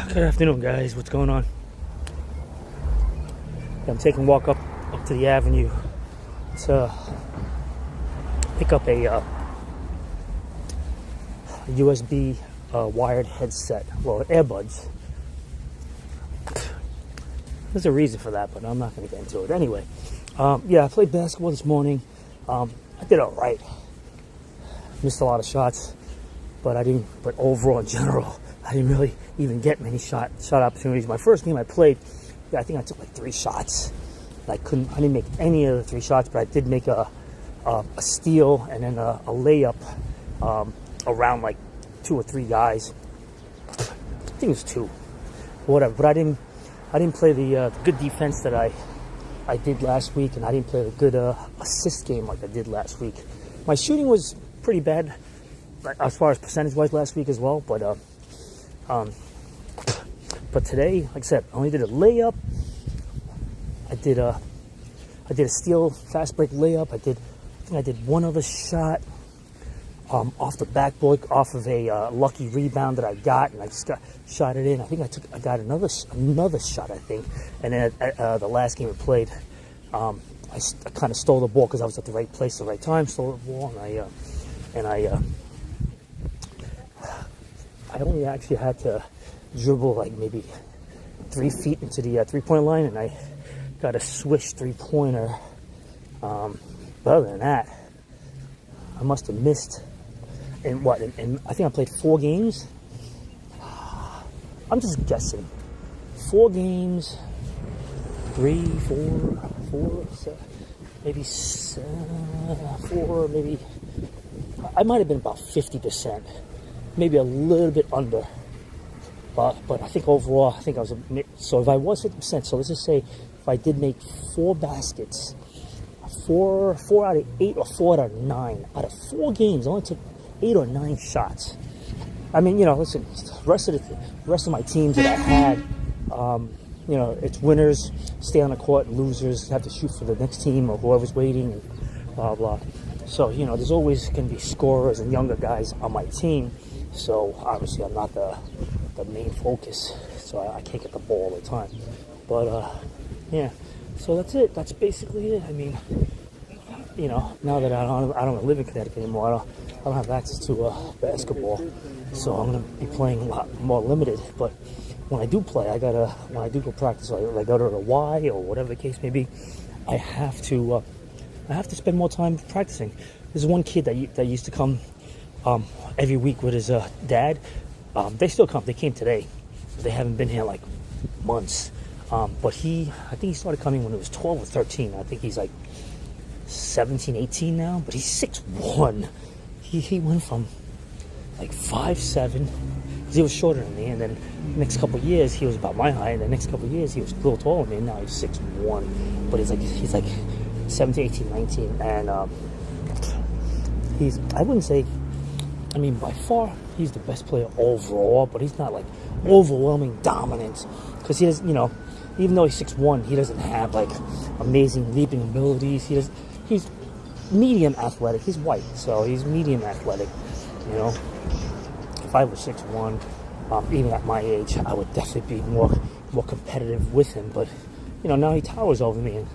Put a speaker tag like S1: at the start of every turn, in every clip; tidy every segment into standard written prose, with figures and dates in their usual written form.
S1: Good afternoon, guys. What's going on? I'm taking a walk up to the avenue to pick up a USB wired headset. Well, earbuds. There's a reason for that, but I'm not going to get into it. Anyway, yeah, I played basketball this morning. I did all right. Missed a lot of shots, but overall, in general, I didn't really even get many shot opportunities. My first game I played, I think I took like 3 shots. I didn't make any of the 3 shots, but I did make a steal and then a layup around like 2 or 3 guys. I think it was 2, whatever. But I didn't play the good defense that I did last week, and I didn't play the good assist game like I did last week. My shooting was pretty bad, as far as percentage-wise last week as well. But today, like I said, I only did a layup. I did a steal, fast break layup. I think I did one other shot off the backboard, off of a lucky rebound that I got, and I just shot it in. I think I got another shot, I think. And then at the last game we played, I kind of stole the ball because I was at the right place at the right time. Stole the ball, and I only actually had to dribble like maybe 3 feet into the 3-point line, and I got a swish 3-pointer. But other than that, I must have missed. And I think I played 4 games. I'm just guessing. 4 games, 3, 4, maybe 4, maybe. I might have been about 50%, maybe a little bit under. But I think overall, I was so if I was 50%, so let's just say if I did make 4 baskets, 4 out of 8 or 4 out of 9 out of 4 games, I only took 8 or 9 shots. I mean, listen, the rest of my teams that I had, it's winners stay on the court, and losers have to shoot for the next team or whoever's waiting, and blah blah. So there's always going to be scorers and younger guys on my team. So obviously I'm not the main focus, so I can't get the ball all the time. But yeah, so that's it. That's basically it. I mean, now that I don't live in Connecticut anymore, I don't have access to basketball, so I'm gonna be playing a lot more limited. But when I do play, when I do go practice, like I go to the Y or whatever the case may be, I have to spend more time practicing. There's one kid that used to come every week with his dad. They still come. They came today. They haven't been here like months. But I think he started coming when he was 12 or 13. I think he's like 17, 18 now. But he's 6'1". He went from like 5'7", because he was shorter than me. And then the next couple of years, he was about my height. And the next couple of years, he was a little taller than me. And now he's 6'1". But he's like 17, 18, 19. And I wouldn't say, I mean, by far, he's the best player overall, but he's not like overwhelming dominance, because he has, even though he's 6'1", he doesn't have like amazing leaping abilities. He's medium athletic. He's white, so he's medium athletic. If I was 6'1", even at my age, I would definitely be more competitive with him. But now he towers over me, and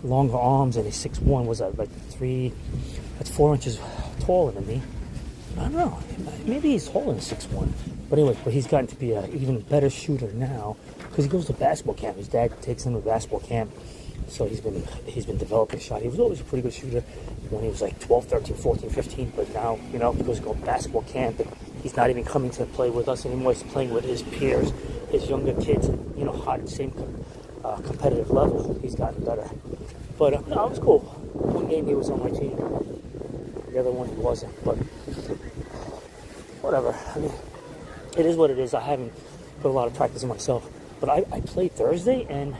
S1: longer arms, and he's 6'1". Was that like 4 inches taller than me? I don't know. Maybe he's taller than 6'1". But anyway, he's gotten to be an even better shooter now, because he goes to basketball camp. His dad takes him to basketball camp, so he's been developing a shot. He was always a pretty good shooter when he was like 12, 13, 14, 15. But now, he goes to go to basketball camp, and he's not even coming to play with us anymore. He's playing with his peers, his younger kids, hot at the same competitive level. He's gotten better. But no, it was cool. One game he was on my team, the other one he wasn't. But whatever. I mean, it is what it is. I haven't put a lot of practice in myself. But I played Thursday, and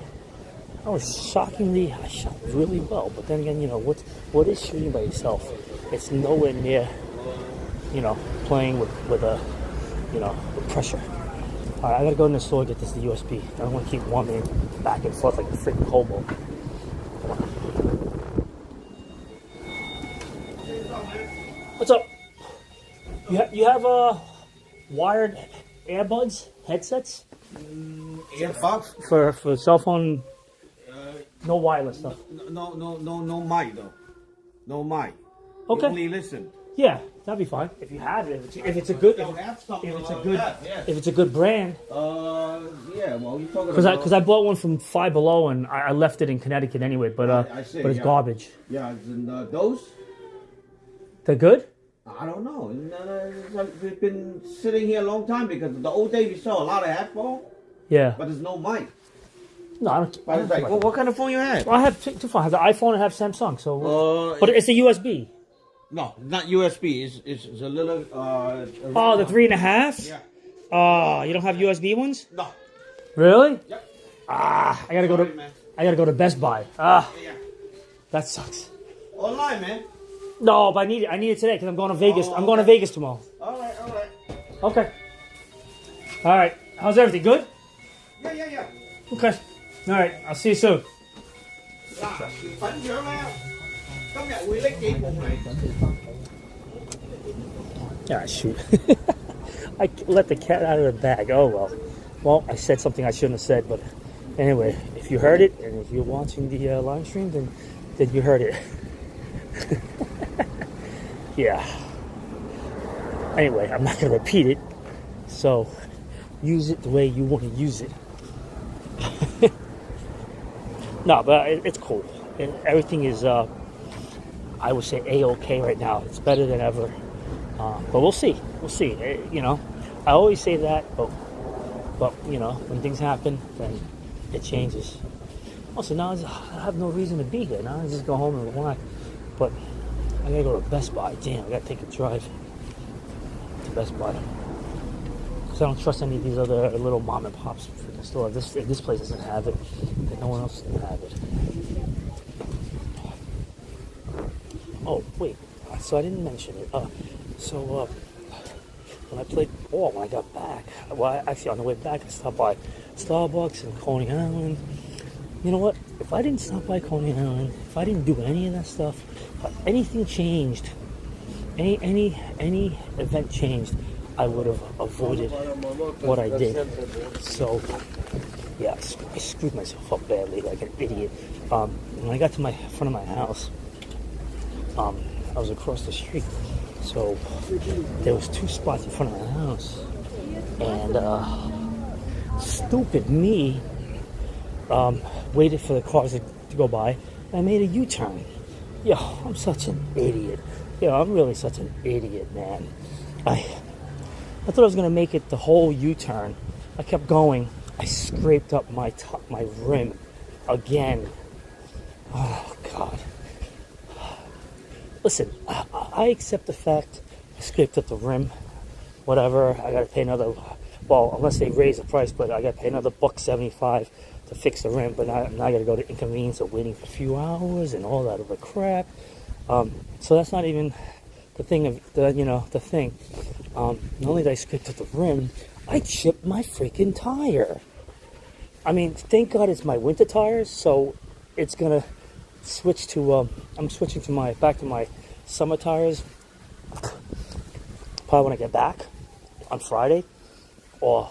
S1: I shot really well. But then again, what is shooting by yourself? It's nowhere near, playing with pressure. All right, I gotta go in the store and get this the USB. I don't want to keep wandering back and forth like a freaking hobo. Come on. What's up? You have wired earbuds, headsets
S2: AirPods.
S1: for cell phone. No wireless stuff.
S2: No mic though. No mic.
S1: Okay.
S2: You only listen.
S1: Yeah, that'd be fine if you have it. If it's a good, if it's a good brand.
S2: Yeah. Well, you talking
S1: Because
S2: about.
S1: I bought one from Five Below and I left it in Connecticut anyway. But
S2: I see,
S1: but it's
S2: yeah.
S1: garbage.
S2: Yeah, and those.
S1: They're good.
S2: I don't know. It's been sitting here a long time because the old days we saw a lot of headphones,
S1: Yeah.
S2: but there's no mic.
S1: No, I don't.
S2: But it's like, well, what kind of phone you have?
S1: Well, I have two phones. I have the iPhone and I have Samsung. So, but it's a USB.
S2: No, not USB. It's a little.
S1: Oh, the 3.5.
S2: Yeah.
S1: You don't have USB ones?
S2: No.
S1: Really?
S2: Yep.
S1: I gotta go
S2: Sorry,
S1: to
S2: man.
S1: I gotta go to Best Buy.
S2: Yeah.
S1: That sucks.
S2: Online, man.
S1: No, but I need it today because I'm going to Vegas.
S2: Oh,
S1: I'm going to
S2: okay.
S1: Vegas tomorrow.
S2: All right.
S1: Okay. All right. How's everything? Good?
S2: Yeah.
S1: Okay. All right. I'll see you soon.
S2: Phấn dữ lắm. Công nhận Quy lấy chị cùng này.
S1: Ah, shoot. I let the cat out of the bag. Oh, well. Well, I said something I shouldn't have said, but anyway, if you heard it, and if you're watching the live stream, then you heard it. Yeah. Anyway, I'm not going to repeat it, so use it the way you want to use it. No, but it's cool. And everything is, I would say, A-okay right now. It's better than ever. But we'll see. We'll see. You know, I always say that, but you know, when things happen, then it changes. Also, now I have no reason to be here. Now I just go home and relax. But I gotta go to Best Buy. Damn, I gotta take a drive to Best Buy. Because I don't trust any of these other little mom and pops freaking stores. If this place doesn't have it, then no one else is gonna have it. Oh, wait. So I didn't mention it. When I played ball, when I got back, well, actually on the way back, I stopped by Starbucks and Coney Island. You know what? If I didn't stop by Coney Island, if I didn't do any of that stuff, if anything changed, any event changed, I would have avoided what I did. So, yeah, I screwed myself up badly like an idiot. When I got to front of my house, I was across the street. So there was 2 spots in front of my house, and stupid me waited for the cars to go by, and I made a U-turn. Yo, I'm such an idiot. Yo, I'm really such an idiot, man. I thought I was gonna make it the whole U-turn. I kept going. I scraped up my rim again. Oh God. Listen, I accept the fact I scraped up the rim. Whatever, I gotta pay another. Well, unless they raise the price, but I gotta pay another $1.75 to fix the rim. But now I gotta go to inconvenience of waiting for a few hours and all that other crap. So that's not even the thing of the thing. Not only did I scrape up the rim, I chipped my freaking tire. I mean, thank God it's my winter tires, so it's gonna switch to. I'm switching to back to my summer tires. Probably when I get back on Friday, or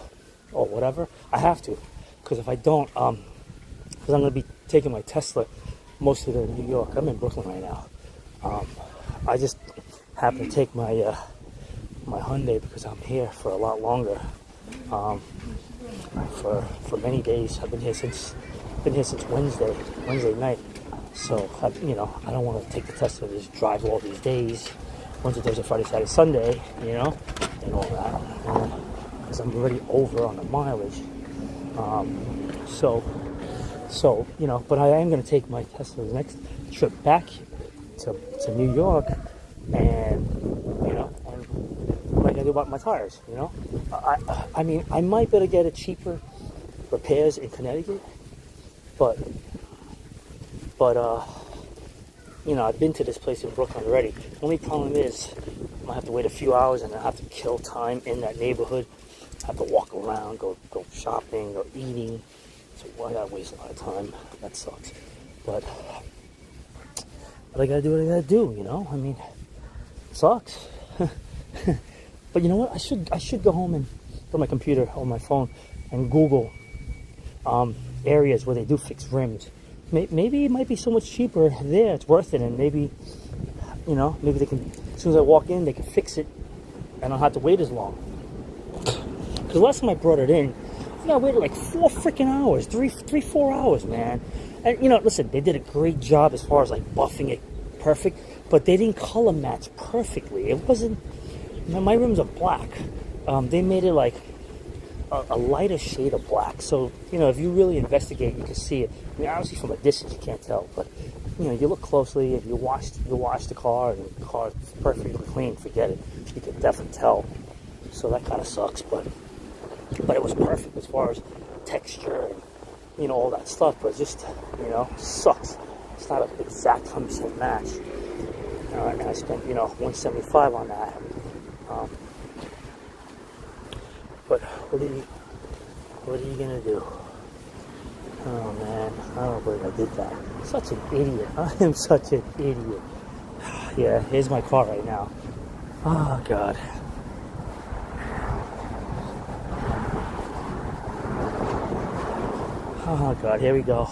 S1: whatever. I have to, because if I don't, because I'm gonna be taking my Tesla mostly to New York. I'm in Brooklyn right now. I just happen to take my my Hyundai because I'm here for a lot longer. For many days. I've been here since Wednesday night. So I don't want to take the Tesla and just drive all these days, Wednesday, Thursday, Friday, Saturday, Sunday, and all that, because I'm already over on the mileage. So but I am going to take my Tesla the next trip back to New York, and what am I going to do about my tires? I mean, I might better get a cheaper repairs in Connecticut, but I've been to this place in Brooklyn already. The only problem is I'm gonna have to wait a few hours and I have to kill time in that neighborhood. I have to walk around, go shopping or eating. So I gotta waste a lot of time. That sucks. But I gotta do what I gotta do, I mean, it sucks. But you know what? I should go home on my computer or my phone and Google areas where they do fix rims. Maybe it might be so much cheaper there. It's worth it, and maybe, you know, maybe they can. As soon as I walk in, they can fix it, and I don't have to wait as long. Because the last time I brought it in, I waited like 4 freaking hours, 4 hours, man. And you know, listen, they did a great job as far as like buffing it perfect, but they didn't color match perfectly. It wasn't. My rims are black. They made it like a lighter shade of black. So, you know, if you really investigate, you can see it. I mean, obviously from a distance you can't tell, but you know, you look closely. If you wash the car and the car is perfectly clean, forget it. You can definitely tell. So that kind of sucks, but it was perfect as far as texture and, you know, all that stuff. But it just, you know, sucks. It's not an exact 100% match. All right, I spent, you know, $175 on that. But what are you gonna do? Oh man, I don't believe I did that. Such an idiot. I am such an idiot. Yeah, here's my car right now. Oh god. Oh god, here we go.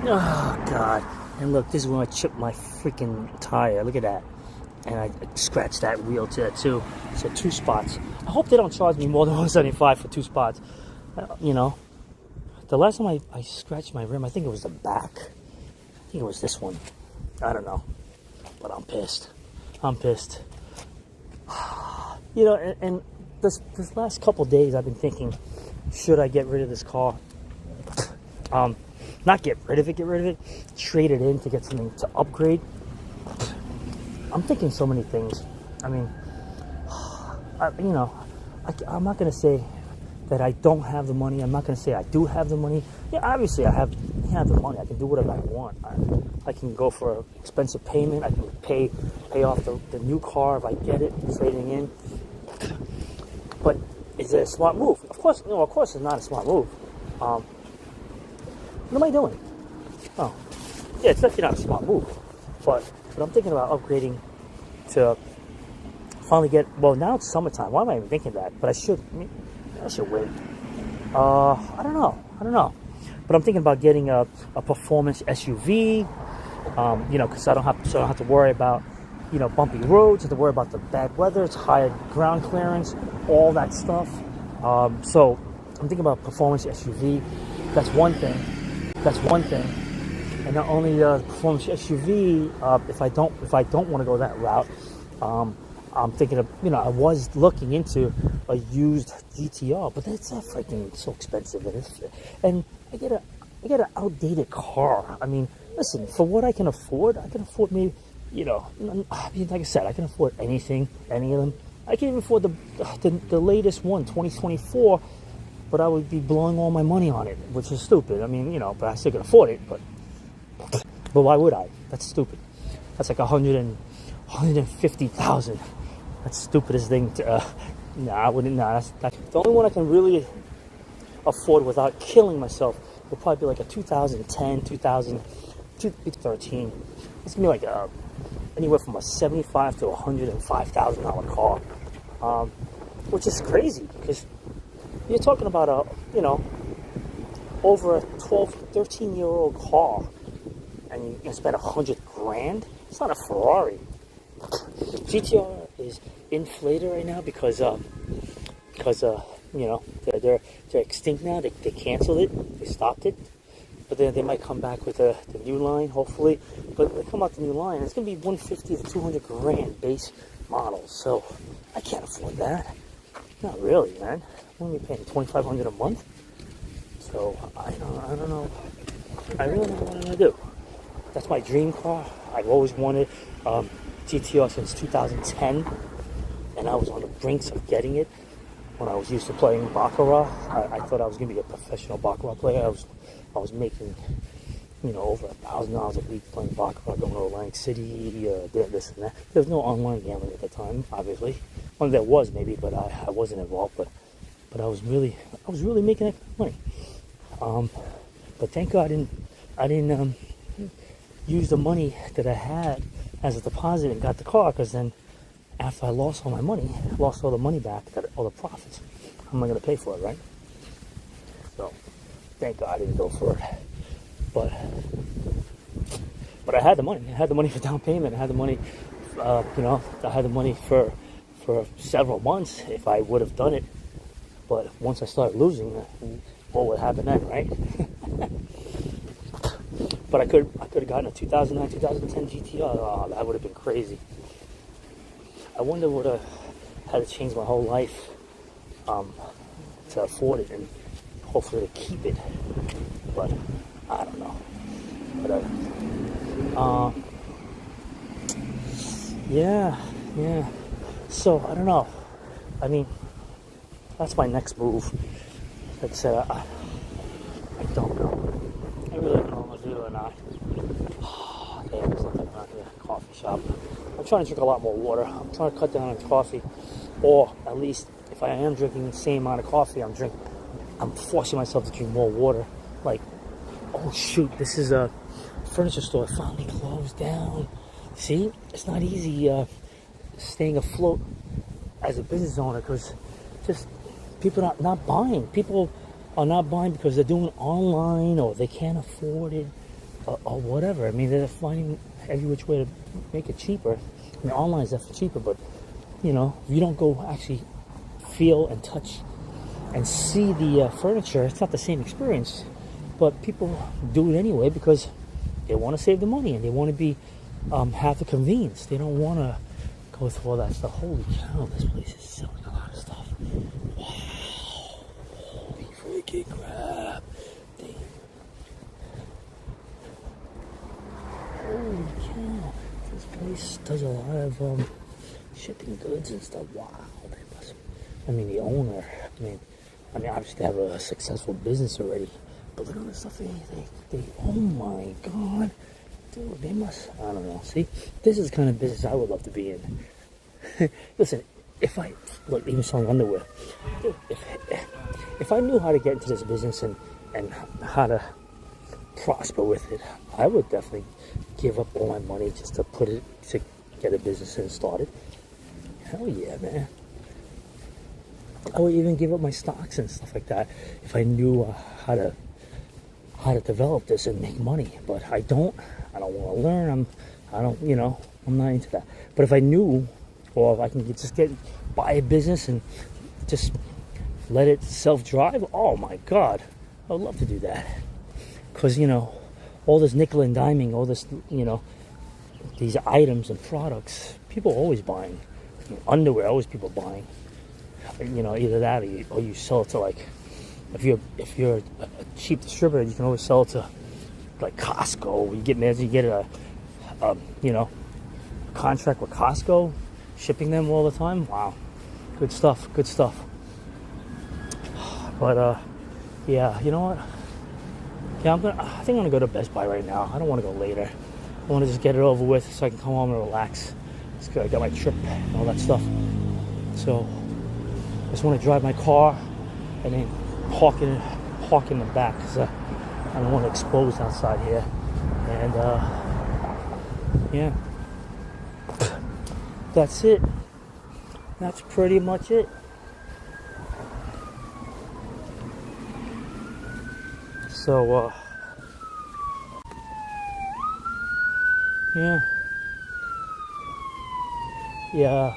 S1: Oh god. And look, this is when I chipped my freaking tire. Look at that. And I scratched that wheel too. So 2 spots. I hope they don't charge me more than $175 for 2 spots. You know, the last time I scratched my rim, I think it was the back. I think it was this one. I don't know. But I'm pissed. You know, and this last couple days I've been thinking, should I get rid of this car? Not get rid of it. Trade it in to get something to upgrade. I'm thinking so many things. I mean, you know, I'm not going to say that I don't have the money. I'm not going to say I do have the money. Yeah, obviously I have the money. I can do whatever I want. I can go for an expensive payment. I can pay off the new car if I get it, trading in. But is it a smart move? Of course, no. Of course, it's not a smart move. What am I doing? Oh, yeah, it's definitely not a smart move. But I'm thinking about upgrading to finally get. Well, now it's summertime. Why am I even thinking that? But I should wait. I don't know. But I'm thinking about getting a performance SUV. You know, because I don't have to worry about, you know, bumpy roads. I have to worry about the bad weather. It's higher ground clearance, all that stuff. So I'm thinking about performance SUV. That's one thing. And not only the performance SUV, if I don't want to go that route, I'm thinking of, you know, I was looking into a used GTR, but that's not freaking so expensive. And I get an outdated car. I mean, listen, for what I can afford maybe, you know, I mean, like I said, I can afford any of them. I can even afford the latest one, 2024, but I would be blowing all my money on it, which is stupid. I mean, you know, but I still can afford it, but why would I? That's stupid. That's like 150,000. That's the stupidest thing to, I wouldn't, that's the only one I can really afford without killing myself would probably be like a 2010, 2013. It's gonna be like anywhere from a $75,000 to $105,000 car, which is crazy because you're talking about a, you know, over a 12, 13-year-old car, and you can spend $100,000. It's not a Ferrari. GTR is inflated right now because you know, they're extinct now. They canceled it. They stopped it. But then they might come back with the new line, hopefully. But they come out the new line, it's gonna be $150,000 to $200,000 base model. So I can't afford that. Not really, man. I'm gonna be paying $2,500 a month. So I don't know. I really don't know what I'm gonna do. That's my dream car. I've always wanted GTR since 2010, and I was on the brinks of getting it when I was used to playing Baccarat. I thought I was gonna be a professional Baccarat player. I was making, you know, over $1,000 a week playing Baccarat, going to Atlantic City, doing this and that. There was no online gambling at the time, obviously. Well, there was maybe, but I wasn't involved. But I was really making that money. But thank God I didn't use the money that I had as a deposit and got the car, because then after I lost all my money, lost all the money back, all the profits, how am I going to pay for it, right? So, thank God I didn't go for it. But I had the money. I had the money for down payment. I had the money, I had the money for several months if I would have done it. But once I started losing, what would happen then, right? But I could have gotten a 2009, 2010 GTR. Oh, that would have been crazy. I wonder what I had to change my whole life to afford it and hopefully to keep it. But I don't know. But yeah. So I don't know. I mean, that's my next move. Like I said, I don't know. I really don't know what to do or not. Damn, there's nothing around here. Coffee shop. I'm trying to drink a lot more water. I'm trying to cut down on coffee, or at least if I am drinking the same amount of coffee, I'm forcing myself to drink more water. Like, oh shoot, this is a furniture store. It finally closed down. See, it's not easy staying afloat as a business owner because just people are not buying. People are not buying because they're doing online or they can't afford it or whatever. I mean, they're finding every which way to make it cheaper. I mean, online is definitely cheaper, but you know, if you don't go actually feel and touch and see the furniture, it's not the same experience. But people do it anyway because they want to save the money and they want to be have the convenience. They don't want to go through all that stuff. Holy cow, this place is selling a lot of stuff. Wow. Holy freaking crap. Damn. Holy cow. This place does a lot of shipping goods and stuff. Wow. The owner, obviously they have a successful business already. But look at all the stuff they oh my God. Dude, they must, I don't know. See, this is the kind of business I would love to be in. Listen, even selling underwear. Dude, if I knew how to get into this business and how to prosper with it, I would definitely give up all my money just to get a business and started. Hell yeah, man. I would even give up my stocks and stuff like that if I knew how to develop this and make money. But I don't want to learn. I'm not into that. But if I knew, or if I can just buy a business and just let it self-drive, oh my God, I would love to do that. Because, all this nickel and diming, all this, these items and products, people are always buying. Underwear, always people buying. Either that or you sell it to, like, if you're a cheap distributor, you can always sell it to like Costco. You get a contract with Costco, shipping them all the time. Wow, good stuff. But yeah, you know what? Yeah, I think I'm gonna go to Best Buy right now. I don't want to go later. I want to just get it over with so I can come home and relax. It's good. I got my trip and all that stuff. So I just want to drive my car and then park in the back because I don't want to expose outside here. And yeah, that's it. That's pretty much it. So yeah,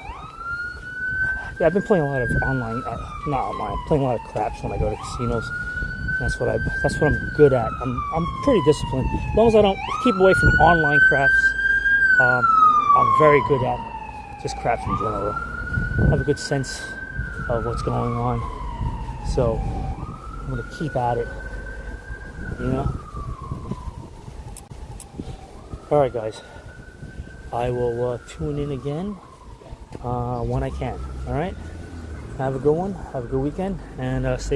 S1: I've been playing a lot of online, not online, playing a lot of craps when I go to casinos. That's what I'm good at. I'm pretty disciplined. As long as I don't keep away from online craps, I'm very good at just craps in general. I have a good sense of what's going on. So I'm gonna keep at it. Alright guys, I will tune in again when I can. Alright, have a good one, have a good weekend, and stay